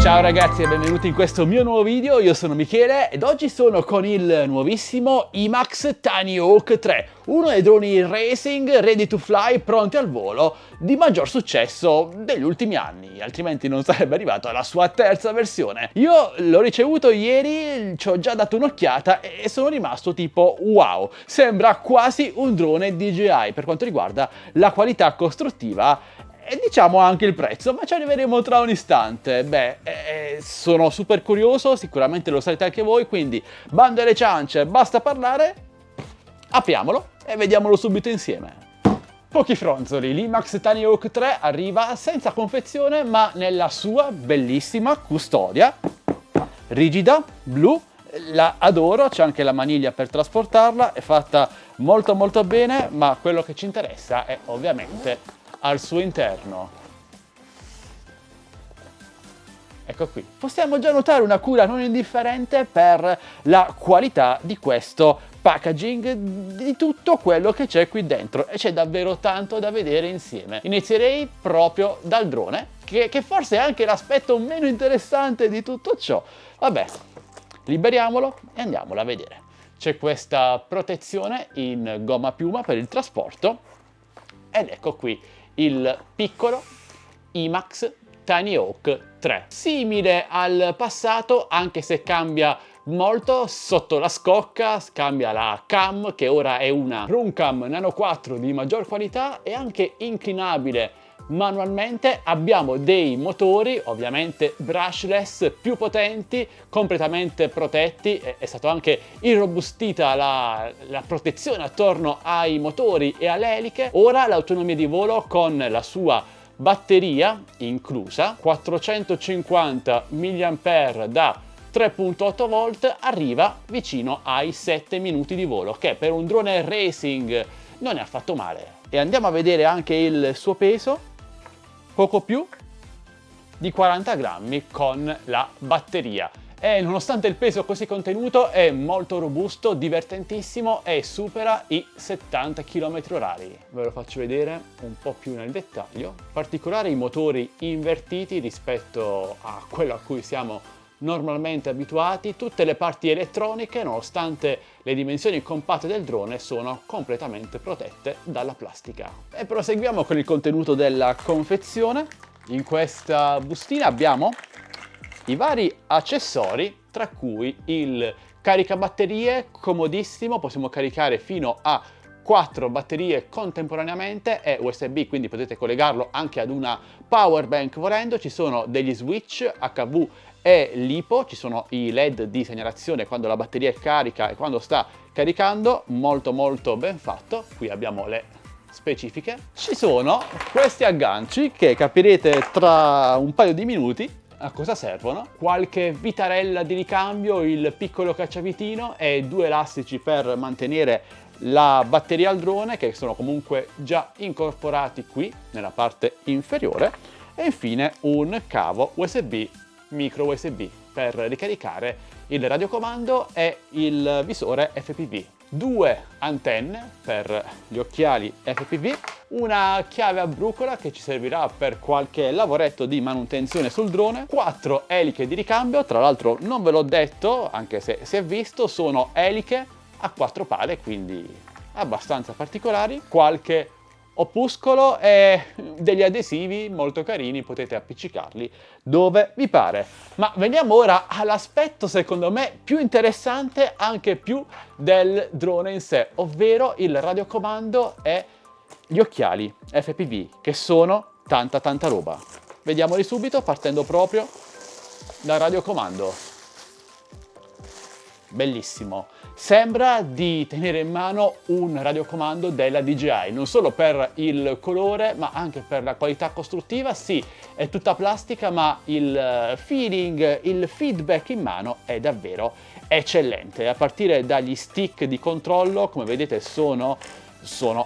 Ciao ragazzi e benvenuti in questo mio nuovo video, io sono Michele ed oggi sono con il nuovissimo IMAX Tiny Hawk 3, uno dei droni racing ready to fly pronti al volo di maggior successo degli ultimi anni, altrimenti non sarebbe arrivato alla sua terza versione. Io l'ho ricevuto ieri, ci ho già dato un'occhiata e sono rimasto tipo wow, sembra quasi un drone DJI per quanto riguarda la qualità costruttiva e diciamo anche il prezzo, ma ci arriveremo tra un istante. Sono super curioso, sicuramente lo sarete anche voi, quindi bando alle ciance, basta parlare, apriamolo e vediamolo subito insieme. Pochi fronzoli, l'IMAX Tiny Hawk 3 arriva senza confezione ma nella sua bellissima custodia, rigida, blu, la adoro, c'è anche la maniglia per trasportarla, è fatta molto bene, ma quello che ci interessa è ovviamente al suo interno. Ecco qui. Possiamo già notare una cura non indifferente per la qualità di questo packaging, di tutto quello che c'è qui dentro, e c'è davvero tanto da vedere insieme. Inizierei proprio dal drone, che forse è anche l'aspetto meno interessante di tutto ciò. Vabbè, liberiamolo e andiamolo a vedere. C'è questa protezione in gomma a piuma per il trasporto ed ecco qui il piccolo IMAX Tiny Hawk 3. Simile al passato, anche se cambia molto sotto la scocca, cambia la cam che ora è una Runcam Nano 4 di maggior qualità e anche inclinabile manualmente. Abbiamo dei motori ovviamente brushless più potenti, completamente protetti, è stato anche irrobustita la protezione attorno ai motori e alle eliche. Ora l'autonomia di volo con la sua batteria inclusa, 450 mAh da 3.8 volt, arriva vicino ai 7 minuti di volo, che per un drone racing non è affatto male. E andiamo a vedere anche il suo peso, poco più di 40 grammi con la batteria. E nonostante il peso così contenuto è molto robusto, divertentissimo e supera i 70 km/h. Ve lo faccio vedere un po' più nel dettaglio. In particolare i motori invertiti rispetto a quello a cui siamo normalmente abituati. Tutte le parti elettroniche, nonostante le dimensioni compatte del drone, sono completamente protette dalla plastica. E proseguiamo con il contenuto della confezione. In questa bustina abbiamo i vari accessori, tra cui il caricabatterie comodissimo, possiamo caricare fino a 4 batterie contemporaneamente, è USB, quindi potete collegarlo anche ad una power bank volendo. Ci sono degli switch HV e LiPo, ci sono i LED di segnalazione quando la batteria è carica e quando sta caricando, molto ben fatto. Qui abbiamo le specifiche. Ci sono questi agganci che capirete tra un paio di minuti a cosa servono. Qualche vitarella di ricambio, il piccolo cacciavitino e 2 elastici per mantenere la batteria al drone, che sono comunque già incorporati qui nella parte inferiore, e infine un cavo USB micro USB per ricaricare il radiocomando e il visore FPV. 2 antenne per gli occhiali FPV, una chiave a brucola che ci servirà per qualche lavoretto di manutenzione sul drone, 4 eliche di ricambio, tra l'altro non ve l'ho detto, anche se si è visto, sono eliche a 4 pale, quindi abbastanza particolari, qualche opuscolo e degli adesivi molto carini, potete appiccicarli dove vi pare. Ma veniamo ora all'aspetto secondo me più interessante anche più del drone in sé, ovvero il radiocomando e gli occhiali FPV, che sono tanta roba. Vediamoli subito partendo proprio dal radiocomando. Bellissimo. Sembra di tenere in mano un radiocomando della DJI, non solo per il colore ma anche per la qualità costruttiva. Sì, è tutta plastica, ma il feeling, il feedback in mano è davvero eccellente. A partire dagli stick di controllo, come vedete sono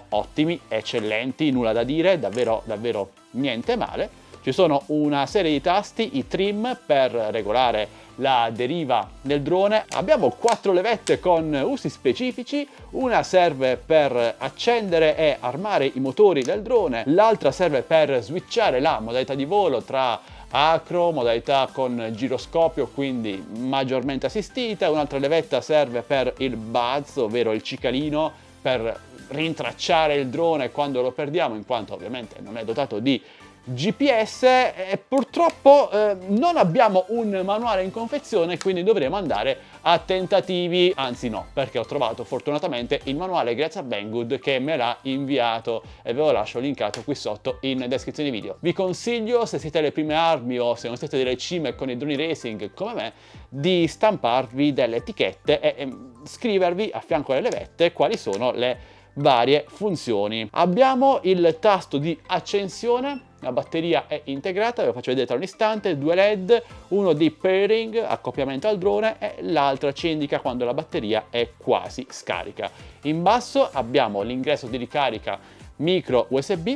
ottimi, eccellenti, nulla da dire, davvero niente male. Ci sono una serie di tasti, i trim per regolare la deriva del drone. Abbiamo 4 levette con usi specifici, una serve per accendere e armare i motori del drone, l'altra serve per switchare la modalità di volo tra acro, modalità con giroscopio, quindi maggiormente assistita. Un'altra levetta serve per il buzz, ovvero il cicalino, per rintracciare il drone quando lo perdiamo, in quanto ovviamente non è dotato di GPS, e purtroppo non abbiamo un manuale in confezione, quindi dovremo andare a tentativi, anzi no, perché ho trovato fortunatamente il manuale grazie a Banggood che me l'ha inviato e ve lo lascio linkato qui sotto in descrizione video. Vi consiglio, se siete alle prime armi o se non siete delle cime con i droni racing come me, di stamparvi delle etichette e scrivervi a fianco alle levette quali sono le varie funzioni. Abbiamo il tasto di accensione, la batteria è integrata, ve lo faccio vedere tra un istante, 2 LED, uno di pairing, accoppiamento al drone, e l'altra ci indica quando la batteria è quasi scarica. In basso abbiamo l'ingresso di ricarica micro USB,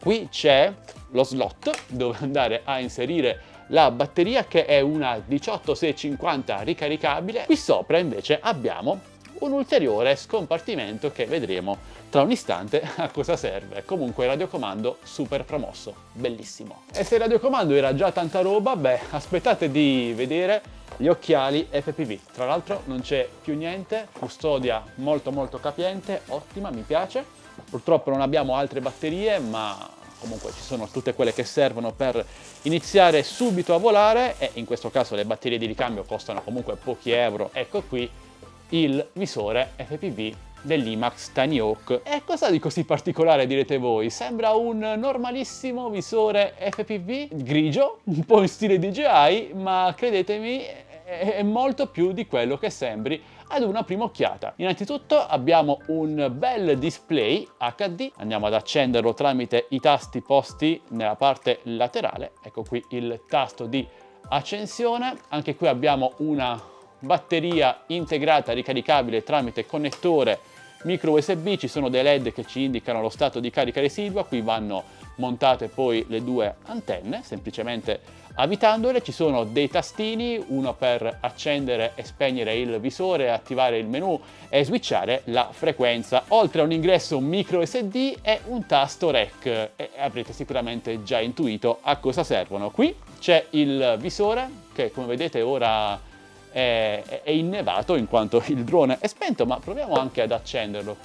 qui c'è lo slot dove andare a inserire la batteria, che è una 18650 ricaricabile. Qui sopra invece abbiamo un ulteriore scompartimento che vedremo tra un istante a cosa serve. Comunque radiocomando super promosso, bellissimo. E se il radiocomando era già tanta roba, beh, aspettate di vedere gli occhiali FPV. Tra l'altro non c'è più niente, custodia molto capiente, ottima, mi piace. Purtroppo non abbiamo altre batterie, ma comunque ci sono tutte quelle che servono per iniziare subito a volare, e in questo caso le batterie di ricambio costano comunque pochi euro. Ecco qui il visore FPV dell'Imax Tiny Hawk. E cosa di così particolare, direte voi? Sembra un normalissimo visore FPV grigio, un po' in stile DJI, ma credetemi è molto più di quello che sembri ad una prima occhiata. Innanzitutto abbiamo un bel display HD, andiamo ad accenderlo tramite i tasti posti nella parte laterale. Ecco qui il tasto di accensione, anche qui abbiamo una batteria integrata ricaricabile tramite connettore micro USB, ci sono dei LED che ci indicano lo stato di carica residua, qui vanno montate poi le due antenne, semplicemente avvitandole. Ci sono dei tastini, uno per accendere e spegnere il visore, attivare il menu e switchare la frequenza, oltre a un ingresso micro SD e un tasto REC, e avrete sicuramente già intuito a cosa servono. Qui c'è il visore che, come vedete, ora è innevato in quanto il drone è spento, ma proviamo anche ad accenderlo.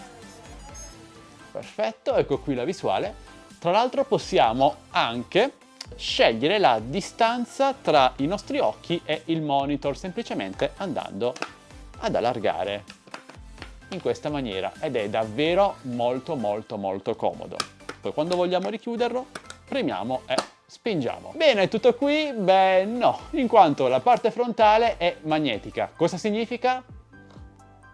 Perfetto, ecco qui la visuale. Tra l'altro possiamo anche scegliere la distanza tra i nostri occhi e il monitor, semplicemente andando ad allargare in questa maniera, ed è davvero molto comodo. Poi quando vogliamo richiuderlo premiamo e spingiamo. Bene, tutto qui? Beh no, in quanto la parte frontale è magnetica. Cosa significa?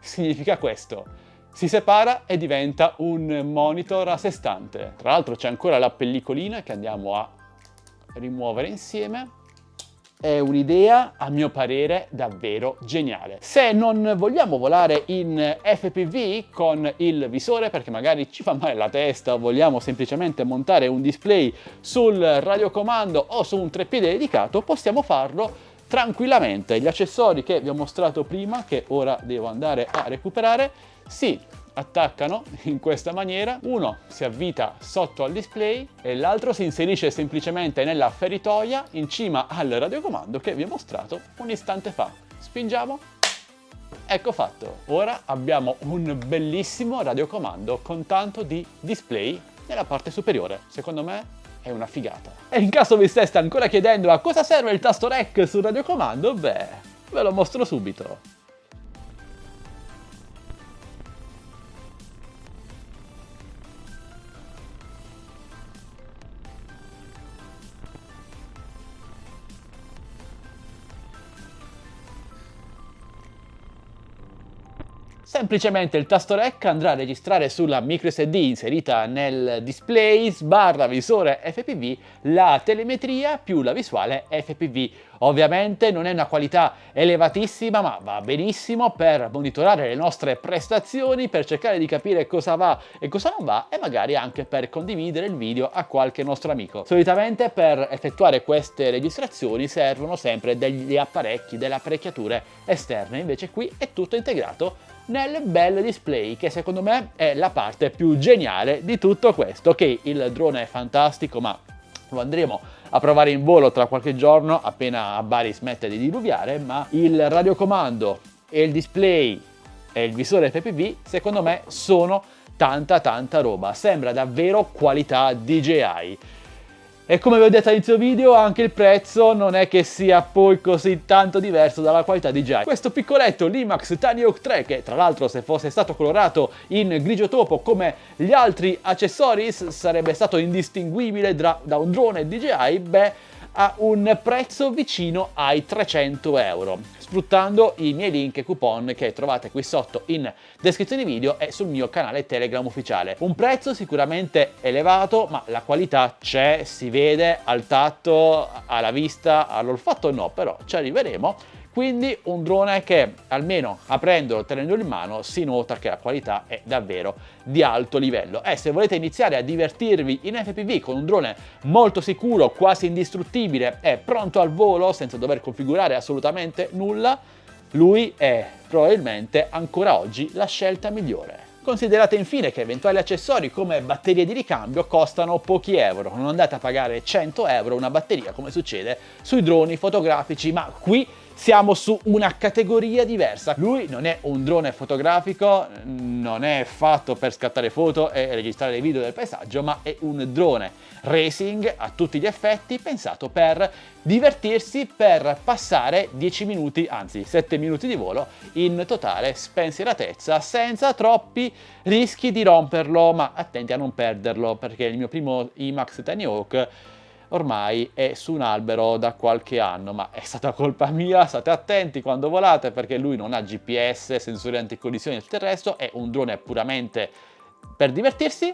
Significa questo: si separa e diventa un monitor a sé stante. Tra l'altro c'è ancora la pellicolina che andiamo a rimuovere insieme. È un'idea, a mio parere, davvero geniale. Se non vogliamo volare in FPV con il visore perché magari ci fa male la testa o vogliamo semplicemente montare un display sul radiocomando o su un treppiede dedicato, possiamo farlo tranquillamente. Gli accessori che vi ho mostrato prima, che ora devo andare a recuperare, si attaccano in questa maniera. Uno si avvita sotto al display e l'altro si inserisce semplicemente nella feritoia in cima al radiocomando che vi ho mostrato un istante fa. Spingiamo, ecco fatto. Ora abbiamo un bellissimo radiocomando con tanto di display nella parte superiore. Secondo me è una figata. E in caso vi steste ancora chiedendo a cosa serve il tasto REC sul radiocomando, beh, ve lo mostro subito. Semplicemente il tasto REC andrà a registrare sulla microSD inserita nel display / visore FPV la telemetria più la visuale FPV. Ovviamente non è una qualità elevatissima, ma va benissimo per monitorare le nostre prestazioni, per cercare di capire cosa va e cosa non va, e magari anche per condividere il video a qualche nostro amico. Solitamente per effettuare queste registrazioni servono sempre degli apparecchi, delle apparecchiature esterne, invece qui è tutto integrato nel bel display, che secondo me è la parte più geniale di tutto questo. Ok, il drone è fantastico, ma lo andremo a provare in volo tra qualche giorno, appena a Bari smette di diluviare, ma il radiocomando e il display e il visore FPV secondo me sono tanta roba, sembra davvero qualità DJI. E come vi ho detto all'inizio video, anche il prezzo non è che sia poi così tanto diverso dalla qualità DJI. Questo piccoletto, l'IMAX Tiny Hawk 3, che tra l'altro se fosse stato colorato in grigio topo come gli altri accessories sarebbe stato indistinguibile da un drone DJI, beh, ha un prezzo vicino ai 300 euro, sfruttando i miei link e coupon che trovate qui sotto in descrizione video e sul mio canale Telegram ufficiale. Un prezzo sicuramente elevato, ma la qualità c'è, si vede al tatto, alla vista, all'olfatto no, però ci arriveremo. Quindi un drone che almeno aprendolo, tenendolo in mano, si nota che la qualità è davvero di alto livello. E se volete iniziare a divertirvi in FPV con un drone molto sicuro, quasi indistruttibile e pronto al volo senza dover configurare assolutamente nulla, lui è probabilmente ancora oggi la scelta migliore. Considerate infine che eventuali accessori come batterie di ricambio costano pochi euro, non andate a pagare 100 euro una batteria come succede sui droni fotografici, ma qui siamo su una categoria diversa. Lui non è un drone fotografico, non è fatto per scattare foto e registrare video del paesaggio, ma è un drone racing a tutti gli effetti, pensato per divertirsi, per passare 10 minuti, anzi 7 minuti di volo in totale spensieratezza, senza troppi rischi di romperlo, ma attenti a non perderlo, perché il mio primo IMAX Tiny Hawk ormai è su un albero da qualche anno, ma è stata colpa mia. State attenti quando volate, perché lui non ha GPS, sensori anticollisioni e tutto il resto, è un drone puramente per divertirsi.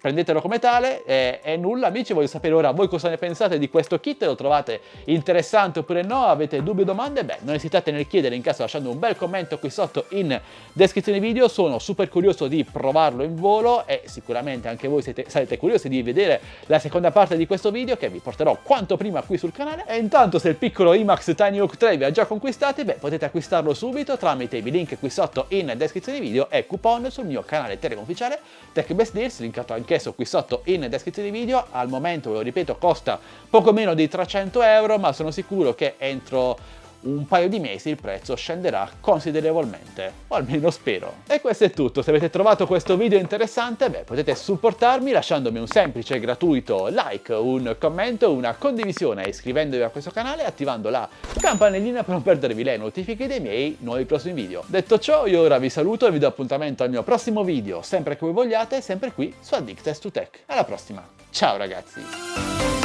Prendetelo come tale e nulla amici, voglio sapere ora voi cosa ne pensate di questo kit, lo trovate interessante oppure no, avete dubbi o domande? Beh, non esitate nel chiedere in caso lasciando un bel commento qui sotto in descrizione video, sono super curioso di provarlo in volo e sicuramente anche voi sarete curiosi di vedere la seconda parte di questo video che vi porterò quanto prima qui sul canale. E intanto se il piccolo IMAX Tiny Hawk 3 vi ha già conquistati, beh, potete acquistarlo subito tramite i link qui sotto in descrizione video e coupon sul mio canale Telegram ufficiale Tech Best Deals, linkato anch'esso qui sotto in descrizione video. Al momento, ve lo ripeto, costa poco meno di 300 euro, ma sono sicuro che entro un paio di mesi il prezzo scenderà considerevolmente, o almeno spero. E questo è tutto. Se avete trovato questo video interessante, beh, potete supportarmi lasciandomi un semplice e gratuito like, un commento, una condivisione, iscrivendovi a questo canale e attivando la campanellina per non perdervi le notifiche dei miei nuovi prossimi video. Detto ciò, io ora vi saluto e vi do appuntamento al mio prossimo video, sempre che voi vogliate, sempre qui su Addicted to Tech. Alla prossima, ciao ragazzi!